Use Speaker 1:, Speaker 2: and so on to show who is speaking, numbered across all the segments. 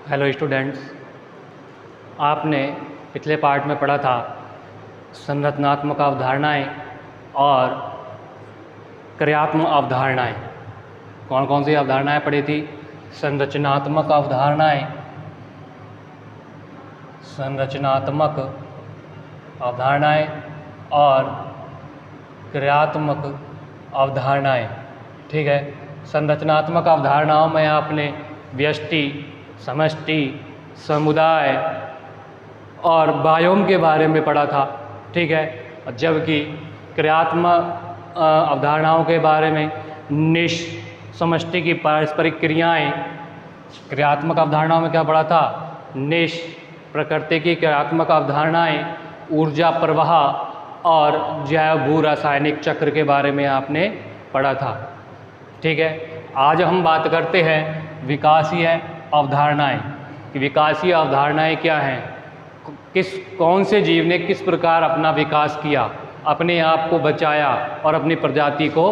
Speaker 1: Hello students, आपने पिछले part में पढ़ा था संरचनात्मक अवधारणाएं और क्रियात्मक अवधारणाएं। कौन कौन सी अवधारणाएं पढ़ी थी? संरचनात्मक अवधारणाएं, और क्रियात्मक अवधारणाएं। ठीक है। संरचनात्मक अवधारणाओं में आपने व्यष्टि, समष्टि, समुदाय और बायोम के बारे में पढ़ा था। ठीक है। जबकि क्रियात्मक अवधारणाओं के बारे में निश, समष्टि की पारस्परिक क्रियाएं। क्रियात्मक अवधारणाओं में क्या पढ़ा था? निश, प्रकृति की क्रियात्मक अवधारणाएं, ऊर्जा प्रवाह और जैव भू रासायनिक चक्र के बारे में आपने पढ़ा था। ठीक है। आज हम बात करते हैं विकासीय अवधारणाएं कि विकासीय अवधारणाएं क्या हैं, कौन से जीव ने किस प्रकार अपना विकास किया, अपने आप को बचाया और अपनी प्रजाति को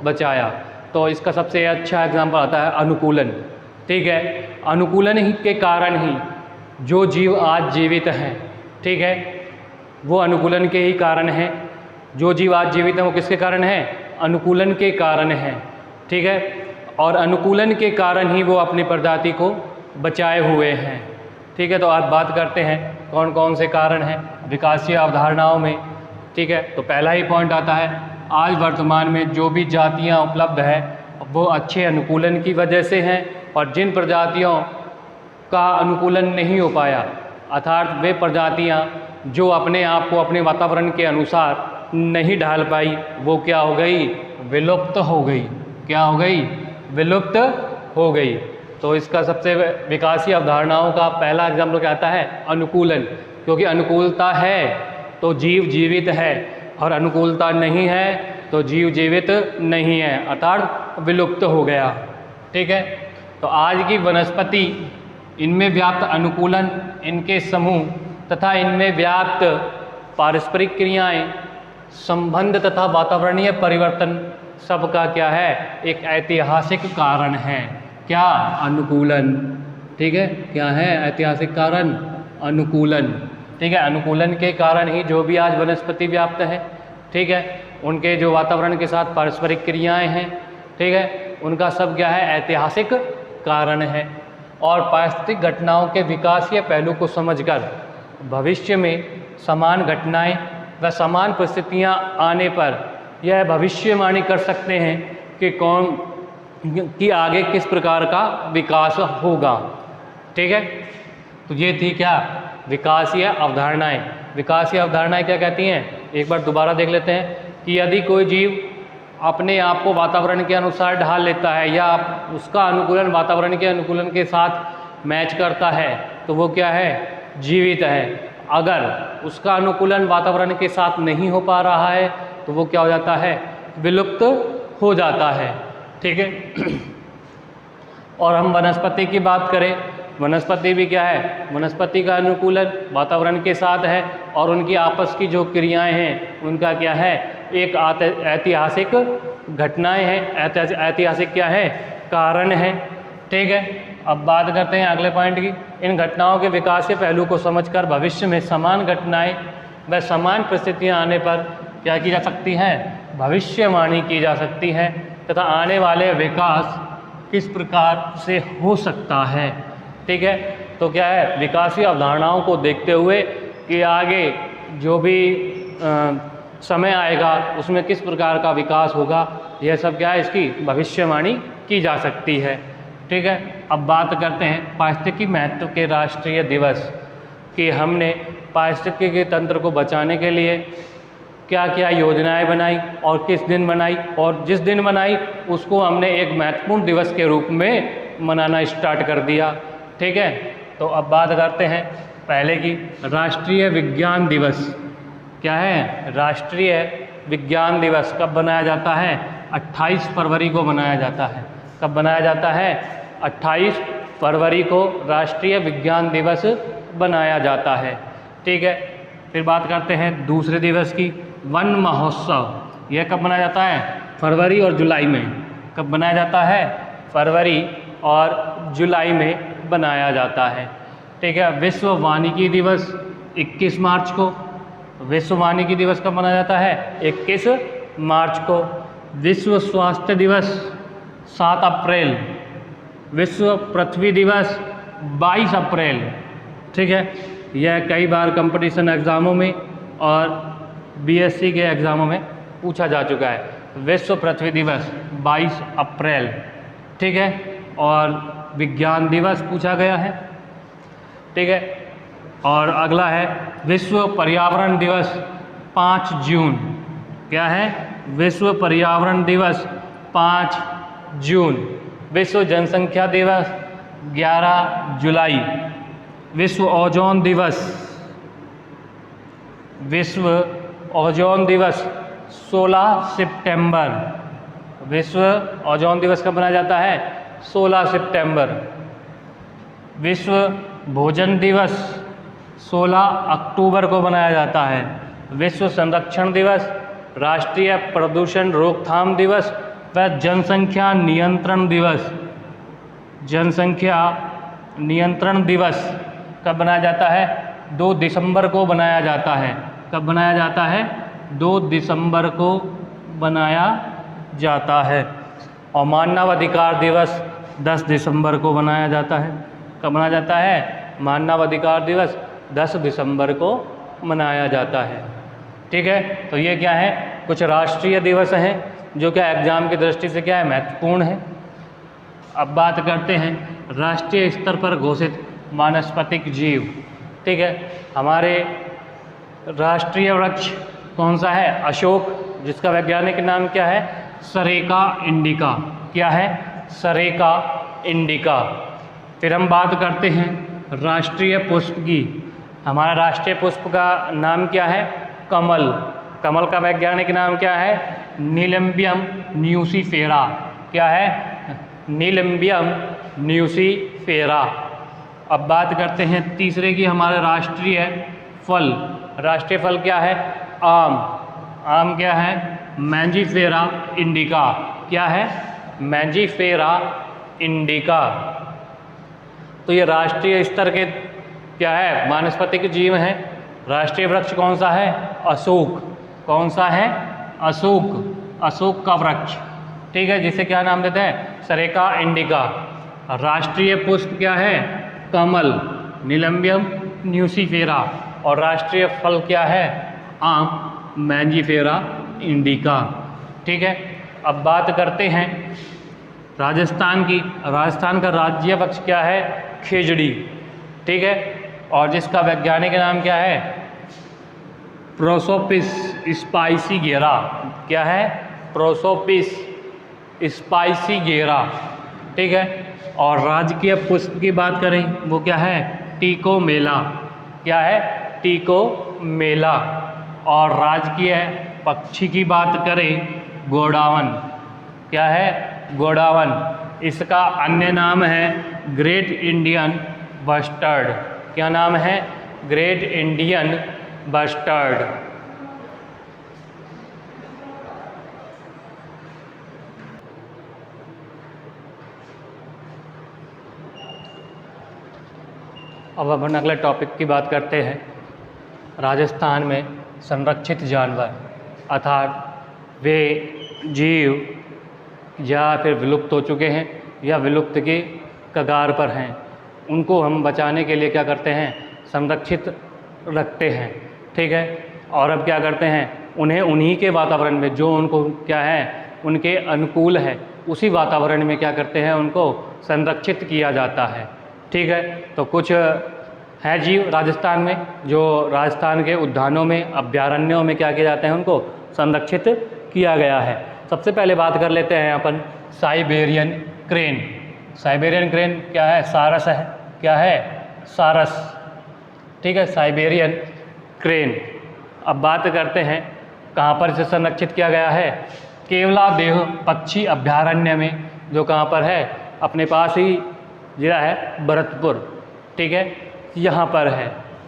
Speaker 1: बचाया। तो इसका सबसे अच्छा एग्जाम्पल आता है अनुकूलन। ठीक है। अनुकूलन ही के कारण ही जो जीव आज जीवित हैं, ठीक है, वो अनुकूलन के ही कारण हैं। जो जीव आज जीवित हैं वो किसके कारण हैं? अनुकूलन के कारण हैं। ठीक है। और अनुकूलन के कारण ही वो अपनी प्रजाति को बचाए हुए हैं। ठीक है। तो आज बात करते हैं कौन कौन से कारण हैं विकासीय अवधारणाओं में। ठीक है। तो पहला ही पॉइंट आता है, आज वर्तमान में जो भी जातियाँ उपलब्ध है वो अच्छे अनुकूलन की वजह से हैं, और जिन प्रजातियों का अनुकूलन नहीं हो पाया, अर्थात वे प्रजातियाँ जो अपने आप को अपने वातावरण के अनुसार नहीं ढाल पाई, वो क्या हो गई? विलुप्त हो गई। क्या हो गई? विलुप्त हो गई। तो इसका सबसे विकासीय अवधारणाओं का पहला एग्जाम्पल क्या आता है? अनुकूलन। क्योंकि अनुकूलता है तो जीव जीवित है, और अनुकूलता नहीं है तो जीव जीवित नहीं है, अर्थात विलुप्त हो गया। ठीक है। तो आज की वनस्पति, इनमें व्याप्त अनुकूलन, इनके समूह तथा इनमें व्याप्त पारस्परिक क्रियाएं, संबंध तथा वातावरणीय परिवर्तन सबका क्या है? एक ऐतिहासिक कारण है। क्या? अनुकूलन। ठीक है। क्या है ऐतिहासिक कारण? अनुकूलन। ठीक है। अनुकूलन के कारण ही जो भी आज वनस्पति व्याप्त है, ठीक है, उनके जो वातावरण के साथ पारस्परिक क्रियाएं हैं, ठीक है, उनका सब क्या है? ऐतिहासिक कारण है। और पारिस्थितिक घटनाओं के विकासीय पहलू को समझकर भविष्य में समान घटनाएं व समान परिस्थितियां आने पर यह भविष्यवाणी कर सकते हैं कि आगे किस प्रकार का विकास होगा। ठीक है। तो ये थी क्या? विकासीय अवधारणाएं। विकासीय अवधारणाएं क्या कहती हैं? एक बार दोबारा देख लेते हैं कि यदि कोई जीव अपने आप को वातावरण के अनुसार ढाल लेता है, या उसका अनुकूलन वातावरण के अनुकूलन के साथ मैच करता है, तो वो क्या है? जीवित है। अगर उसका अनुकूलन वातावरण के साथ नहीं हो पा रहा है तो वो क्या हो जाता है? विलुप्त हो जाता है। ठीक है। और हम वनस्पति की बात करें, वनस्पति भी क्या है? वनस्पति का अनुकूलन वातावरण के साथ है, और उनकी आपस की जो क्रियाएं हैं उनका क्या है? एक ऐतिहासिक घटनाएं हैं, ऐतिहासिक क्या है? कारण है। ठीक है। अब बात करते हैं अगले पॉइंट की। इन घटनाओं के विकास के पहलू को समझकर भविष्य में समान घटनाएं व समान परिस्थितियां आने पर क्या की जा सकती है? भविष्यवाणी की जा सकती है, तथा आने वाले विकास किस प्रकार से हो सकता है। ठीक है। तो क्या है? विकासीय अवधारणाओं को देखते हुए कि आगे जो भी समय आएगा उसमें किस प्रकार का विकास होगा, यह सब क्या है? इसकी भविष्यवाणी की जा सकती है। ठीक है। अब बात करते हैं पारिस्थितिकी महत्व के राष्ट्रीय दिवस कि हमने पारिस्थितिकी तंत्र को बचाने के लिए क्या क्या योजनाएं बनाई और किस दिन बनाई, और जिस दिन बनाई उसको हमने एक महत्वपूर्ण दिवस के रूप में मनाना स्टार्ट कर दिया। ठीक है। तो अब बात करते हैं पहले की, राष्ट्रीय विज्ञान दिवस। क्या है? राष्ट्रीय विज्ञान दिवस कब बनाया जाता है? 28 फरवरी को बनाया जाता है। कब बनाया जाता है? 28 फरवरी को राष्ट्रीय विज्ञान दिवस बनाया जाता है। ठीक है। फिर बात करते हैं दूसरे दिवस की, वन महोत्सव। यह कब बनाया जाता है? फरवरी और जुलाई में। कब बनाया जाता है? फरवरी और जुलाई में बनाया जाता है। ठीक है, विश्व वानिकी दिवस 21 मार्च को। विश्व वानिकी दिवस कब मनाया जाता है? 21 मार्च को। विश्व स्वास्थ्य दिवस 7 अप्रैल। विश्व पृथ्वी दिवस 22 अप्रैल। ठीक है, यह कई बार कंपटीशन एग्ज़ामों में और बीएससी के एग्ज़ामों में पूछा जा चुका है। विश्व पृथ्वी दिवस 22 अप्रैल। ठीक है, और विज्ञान दिवस पूछा गया है। ठीक है, और अगला है विश्व पर्यावरण दिवस 5 जून। क्या है? विश्व पर्यावरण दिवस 5 जून। विश्व जनसंख्या दिवस 11 जुलाई। विश्व ओजोन दिवस, विश्व ओजोन दिवस 16 सितंबर। विश्व ओजोन दिवस कब मनाया जाता है? 16 सितंबर। विश्व भोजन दिवस 16 अक्टूबर को मनाया जाता है। विश्व संरक्षण दिवस, राष्ट्रीय प्रदूषण रोकथाम दिवस व जनसंख्या नियंत्रण दिवस, जनसंख्या नियंत्रण दिवस कब मनाया जाता है? 2 दिसंबर को बनाया जाता है। कब बनाया जाता है? 2 दिसंबर को बनाया जाता है। और मानव अधिकार दिवस 10 दिसंबर को बनाया जाता है। कब मनाया जाता है? मानव अधिकार दिवस 10 दिसंबर को मनाया जाता है। ठीक है, तो ये क्या है? कुछ राष्ट्रीय दिवस हैं जो क्या एग्जाम की दृष्टि से क्या है? महत्वपूर्ण है। अब बात करते हैं राष्ट्रीय स्तर पर घोषित वानस्पतिक जीव। ठीक है, हमारे राष्ट्रीय वृक्ष कौन सा है? अशोक, जिसका वैज्ञानिक नाम क्या है? सरेका इंडिका। क्या है? सरेका इंडिका। फिर हम बात करते हैं राष्ट्रीय पुष्प की। हमारा राष्ट्रीय पुष्प का नाम क्या है? कमल। कमल का वैज्ञानिक नाम क्या है? नीलम्बियम न्यूसीफेरा। क्या है? नीलम्बियम न्यूसीफेरा। अब बात करते हैं तीसरे की, हमारे राष्ट्रीय फल। राष्ट्रीय फल क्या है? आम। आम क्या है? Mangifera indica. क्या है? Mangifera indica. तो ये राष्ट्रीय स्तर के क्या है? वानस्पतिक जीव हैं। राष्ट्रीय वृक्ष कौन सा है? अशोक। कौन सा है? अशोक। अशोक का वृक्ष। ठीक है, जिसे क्या नाम देते हैं? सरेका इंडिका। राष्ट्रीय पुष्प क्या है? कमल, नीलम्बियम न्यूसीफेरा। और राष्ट्रीय फल क्या है? आम, मैंजीफेरा इंडिका। ठीक है, अब बात करते हैं राजस्थान की। राजस्थान का राज्य वृक्ष क्या है? खिजड़ी। ठीक है, और जिसका वैज्ञानिक नाम क्या है? प्रोसोपिस स्पाइसीगेरा। क्या है? प्रोसोपिस स्पाइसीगेरा। ठीक है, और राजकीय पुष्प की बात करें वो क्या है? टिकोमेला। क्या है? टिकोमेला। और राजकीय पक्षी की बात करें गोडावन। क्या है? गोडावन। इसका अन्य नाम है ग्रेट इंडियन बस्टर्ड। क्या नाम है? Great Indian bustard. अब अपन अगले टॉपिक की बात करते हैं। राजस्थान में संरक्षित जानवर अर्थात वे जीव या फिर विलुप्त हो चुके हैं या विलुप्त के कगार पर हैं, उनको हम बचाने के लिए क्या करते हैं? संरक्षित रखते हैं। ठीक है, और अब क्या करते हैं? उन्हें उन्हीं के वातावरण में जो उनको क्या है? उनके अनुकूल है, उसी वातावरण में क्या करते हैं? उनको संरक्षित किया जाता है। ठीक है, तो कुछ है जीव राजस्थान में जो राजस्थान के उद्यानों में, अभ्यारण्यों में क्या किए जाते हैं? उनको संरक्षित किया गया है। सबसे पहले बात कर लेते हैं अपन साइबेरियन क्रेन। साइबेरियन क्रेन क्या है? सारस है। क्या है? सारस। ठीक है, साइबेरियन क्रेन। अब बात करते हैं कहाँ पर इसे संरक्षित किया गया है? केवलादेव पक्षी अभ्यारण्य में, जो कहाँ पर है? अपने पास ही जिला है भरतपुर। ठीक है, यहाँ पर है।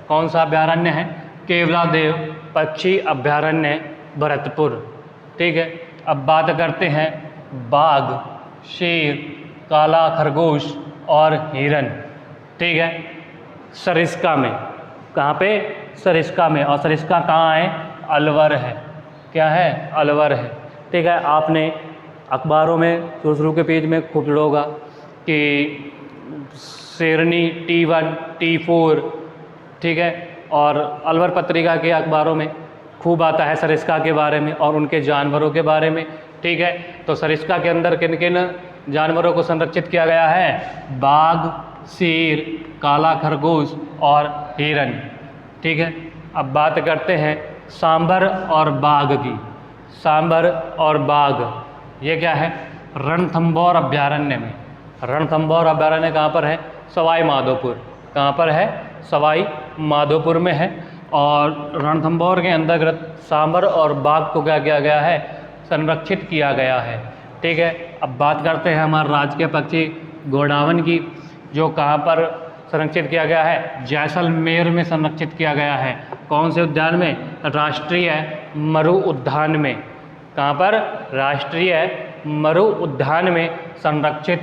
Speaker 1: कौन सा अभ्यारण्य है? केवलादेव पक्षी अभ्यारण्य भरतपुर। ठीक है, अब बात करते हैं बाघ, शेर, काला खरगोश और हिरन। ठीक है, सरिस्का में। कहाँ पे? सरिस्का में। और सरिस्का कहाँ है? अलवर है। क्या है? अलवर है। ठीक है, आपने अखबारों में शुरू के पेज में खूब पढ़ा होगा कि शेरनी T1 T4, ठीक है, और अलवर पत्रिका के अखबारों में खूब आता है सरिस्का के बारे में और उनके जानवरों के बारे में। ठीक है, तो सरिस्का के अंदर किन किन जानवरों को संरक्षित किया गया है? बाघ, शेर, काला खरगोश और हिरन। ठीक है, अब बात करते हैं सांभर और बाघ की। सांभर और बाघ ये क्या है? रणथंभौर अभयारण्य में। रणथंभौर अभयारण्य कहाँ पर है? सवाई माधोपुर। कहाँ पर है? सवाई माधोपुर में है। और रणथंभौर के अंतर्गत सांभर और बाघ को क्या किया गया है? संरक्षित किया गया है। ठीक है, अब बात करते हैं हमारे राजकीय पक्षी गोडावण की, जो कहाँ पर संरक्षित किया गया है? जैसलमेर में संरक्षित किया गया है। कौन से उद्यान में? राष्ट्रीय मरु उद्यान में। कहाँ पर? राष्ट्रीय मरु उद्यान में संरक्षित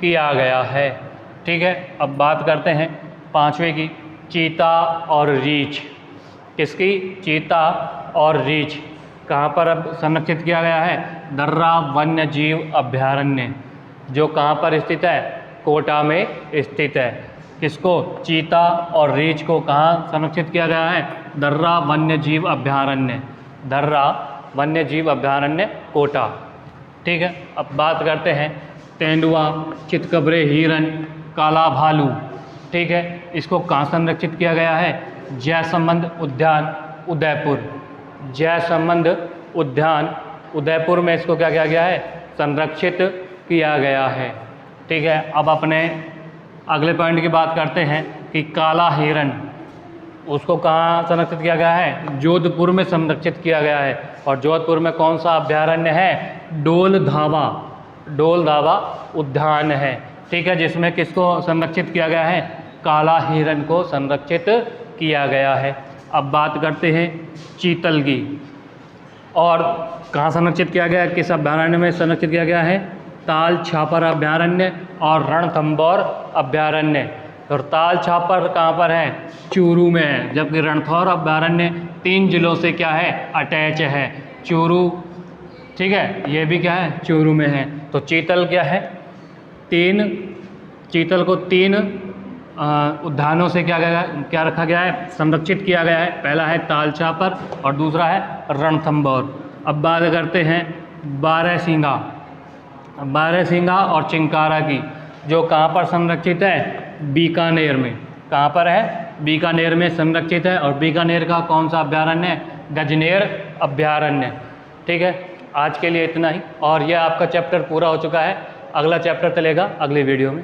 Speaker 1: किया गया है। ठीक है, अब बात करते हैं पांचवें की, चीता और रीछ। किसकी? चीता और रीछ। कहाँ पर अब संरक्षित किया गया है? दर्रा वन्य जीव अभयारण्य, जो कहाँ पर स्थित है? कोटा में स्थित है। किसको? चीता और रीछ को कहाँ संरक्षित किया गया है? दर्रा वन्य जीव अभयारण्य। दर्रा वन्य जीव अभयारण्य, कोटा। ठीक है, अब बात करते हैं तेंदुआ, चितकबरे, हिरन, काला भालू। ठीक है, इसको कहाँ संरक्षित किया गया है? जयसंबंध उद्यान उदयपुर। जयसंबंध उद्यान उदयपुर में इसको क्या किया गया है? संरक्षित किया गया है। ठीक है, अब अपने अगले पॉइंट की बात करते हैं कि काला हिरन, उसको कहाँ संरक्षित किया गया है? जोधपुर में संरक्षित किया गया है। और जोधपुर में कौन सा अभयारण्य है? डोल धावा। डोल धावा उद्यान है। ठीक है, जिसमें किसको संरक्षित किया गया है? काला हिरन को संरक्षित किया गया है। अब बात करते हैं चीतल की, और कहाँ संरक्षित किया गया है? किस अभयारण्य में संरक्षित किया गया है? ताल छापर अभयारण्य और रणथंभौर अभयारण्य। और ताल छापर कहाँ पर है? चूरू में है। जबकि रणथंभौर अभयारण्य 3 जिलों से क्या है? अटैच है। चूरू, ठीक है, ये भी क्या है? चूरू में है। तो चीतल क्या है? चीतल को 3 उद्यानों से क्या रखा गया है? संरक्षित किया गया है। पहला है ताल छापर और दूसरा है रणथंभौर। अब बात करते हैं बारहसिंगा। बारहसिंगा और चिंकारा की, जो कहाँ पर संरक्षित है? बीकानेर में। कहाँ पर है? बीकानेर में संरक्षित है। और बीकानेर का कौन सा अभयारण्य है? गजनेर अभयारण्य। ठीक है, आज के लिए इतना ही। और यह आपका चैप्टर पूरा हो चुका है। अगला चैप्टर चलेगा अगले वीडियो में।